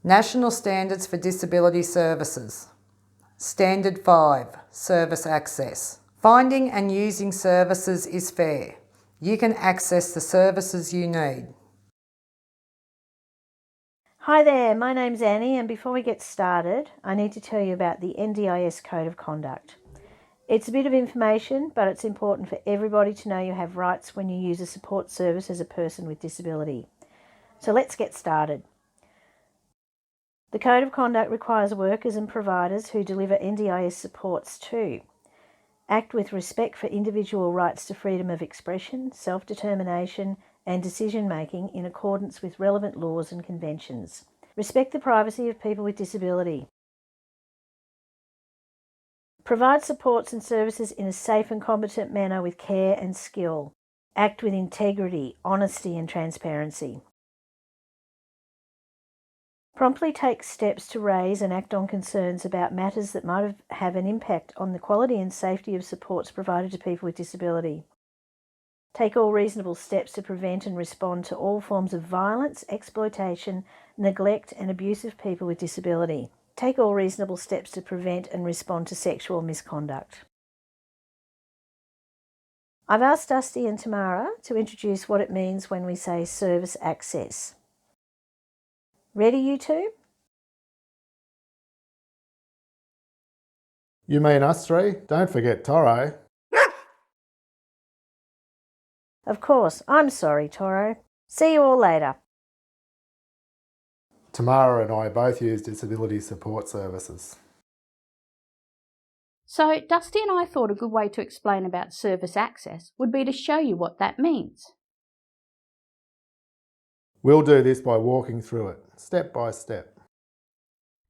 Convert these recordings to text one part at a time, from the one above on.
National Standards for Disability Services. Standard 5, Service Access. Finding and using services is fair. You can access the services you need. Hi there, my name's Annie, and before we get started, I need to tell you about the NDIS Code of Conduct. It's a bit of information, but it's important for everybody to know you have rights when you use a support service as a person with disability. So let's get started. The Code of Conduct requires workers and providers who deliver NDIS supports to act with respect for individual rights to freedom of expression, self-determination and decision-making in accordance with relevant laws and conventions. Respect the privacy of people with disability. Provide supports and services in a safe and competent manner with care and skill. Act with integrity, honesty and transparency. Promptly take steps to raise and act on concerns about matters that might have an impact on the quality and safety of supports provided to people with disability. Take all reasonable steps to prevent and respond to all forms of violence, exploitation, neglect and abuse of people with disability. Take all reasonable steps to prevent and respond to sexual misconduct. I've asked Dusty and Tamara to introduce what it means when we say service access. Ready, you two? You mean us three? Don't forget Toro. Of course. I'm sorry, Toro. See you all later. Tamara and I both use disability support services. So Dusty and I thought a good way to explain about service access would be to show you what that means. We'll do this by walking through it, step by step.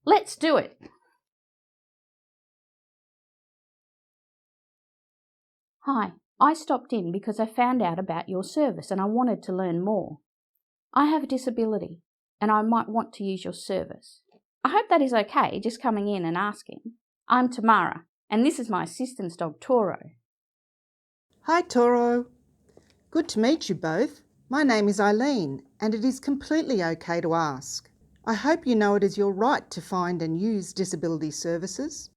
Let's do it. Hi, I stopped in because I found out about your service and I wanted to learn more. I have a disability and I might want to use your service. I hope that is okay, just coming in and asking. I'm Tamara and this is my assistance dog Toro. Hi Toro. Good to meet you both. My name is Eileen and it is completely okay to ask. I hope you know it is your right to find and use disability services.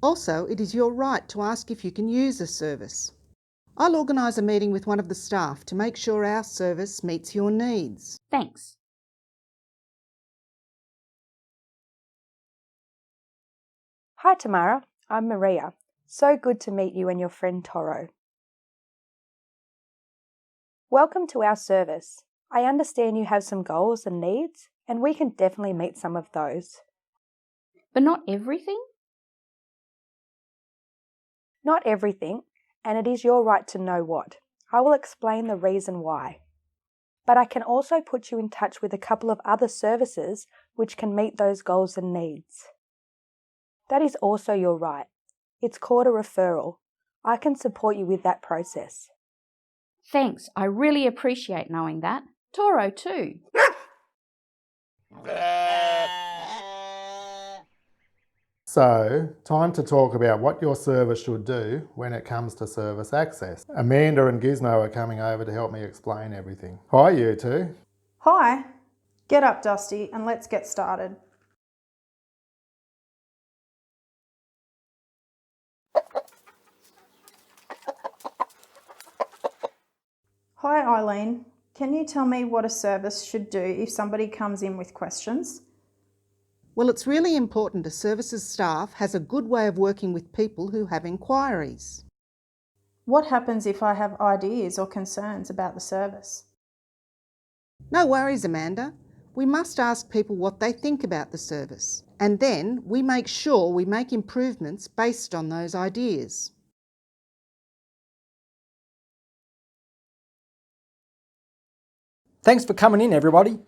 Also, it is your right to ask if you can use a service. I'll organise a meeting with one of the staff to make sure our service meets your needs. Thanks. Hi Tamara, I'm Maria. So good to meet you and your friend Toro. Welcome to our service. I understand you have some goals and needs, and we can definitely meet some of those. But not everything? Not everything, and it is your right to know what. I will explain the reason why. But I can also put you in touch with a couple of other services which can meet those goals and needs. That is also your right. It's called a referral. I can support you with that process. Thanks, I really appreciate knowing that. Toro too. So, time to talk about what your service should do when it comes to service access. Amanda and Gizmo are coming over to help me explain everything. Hi you two. Hi. Get up, Dusty, and let's get started. Hi, Eileen. Can you tell me what a service should do if somebody comes in with questions? Well, it's really important a services staff has a good way of working with people who have inquiries. What happens if I have ideas or concerns about the service? No worries, Amanda. We must ask people what they think about the service, and then we make sure we make improvements based on those ideas. Thanks for coming in, everybody.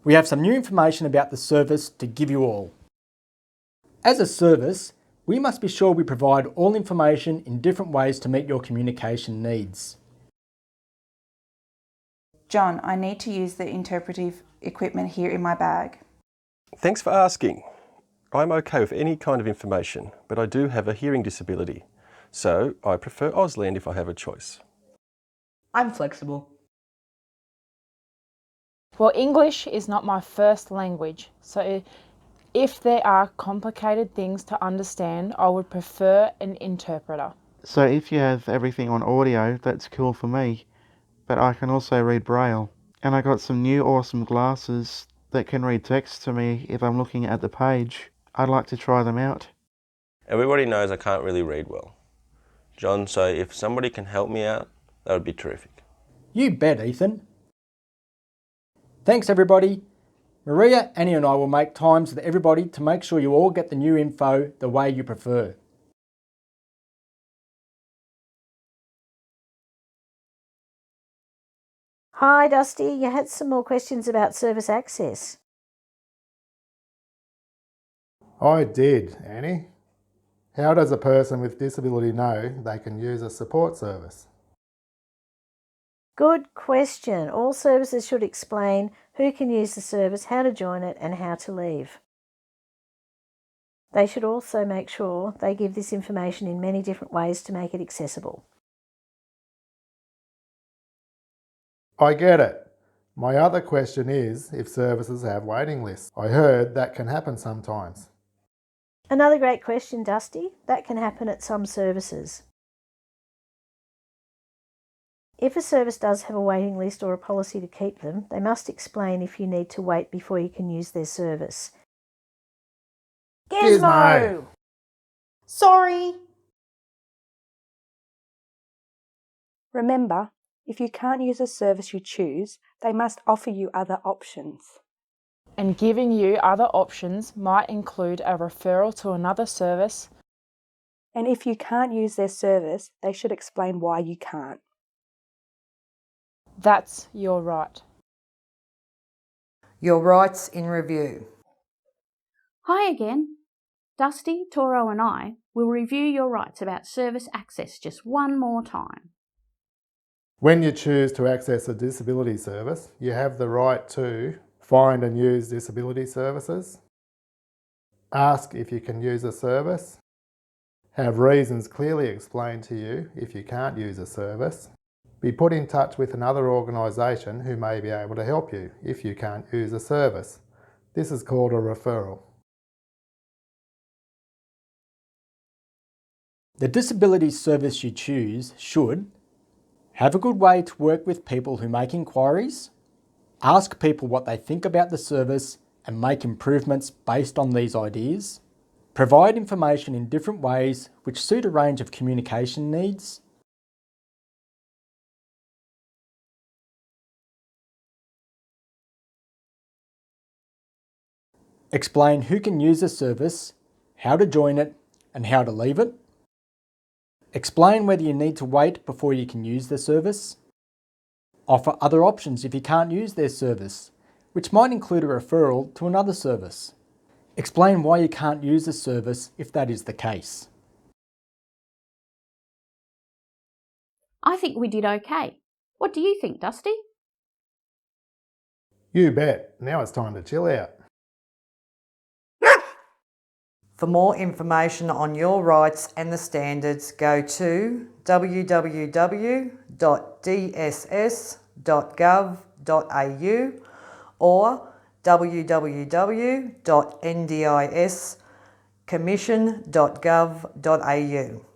We have some new information about the service to give you all. As a service, we must be sure we provide all information in different ways to meet your communication needs. John, I need to use the interpretive equipment here in my bag. Thanks for asking. I'm okay with any kind of information, but I do have a hearing disability, so I prefer Auslan if I have a choice. I'm flexible. Well, English is not my first language, so if there are complicated things to understand, I would prefer an interpreter. So if you have everything on audio, that's cool for me, but I can also read Braille. And I got some new awesome glasses that can read text to me if I'm looking at the page. I'd like to try them out. Everybody knows I can't really read well, John, so if somebody can help me out, that would be terrific. You bet, Ethan. Thanks, everybody. Maria, Annie and I will make times with everybody to make sure you all get the new info the way you prefer. Hi Dusty, you had some more questions about service access. I did, Annie. How does a person with disability know they can use a support service? Good question. All services should explain who can use the service, how to join it and how to leave. They should also make sure they give this information in many different ways to make it accessible. I get it. My other question is if services have waiting lists. I heard that can happen sometimes. Another great question, Dusty. That can happen at some services. If a service does have a waiting list or a policy to keep them, they must explain if you need to wait before you can use their service. Gizmo! Sorry. Remember, if you can't use a service you choose, they must offer you other options. And giving you other options might include a referral to another service. And if you can't use their service, they should explain why you can't. That's your right. Your rights in review. Hi again. Dusty, Toro and I will review your rights about service access just one more time. When you choose to access a disability service, you have the right to find and use disability services, ask if you can use a service, have reasons clearly explained to you if you can't use a service, be put in touch with another organisation who may be able to help you if you can't use a service. This is called a referral. The disability service you choose should have a good way to work with people who make inquiries, ask people what they think about the service and make improvements based on these ideas, provide information in different ways which suit a range of communication needs, explain who can use a service, how to join it and how to leave it, explain whether you need to wait before you can use the service, offer other options if you can't use their service, which might include a referral to another service. Explain why you can't use the service if that is the case. I think we did okay. What do you think, Dusty? You bet. Now it's time to chill out. For more information on your rights and the standards, go to www.dss.gov.au or www.ndiscommission.gov.au.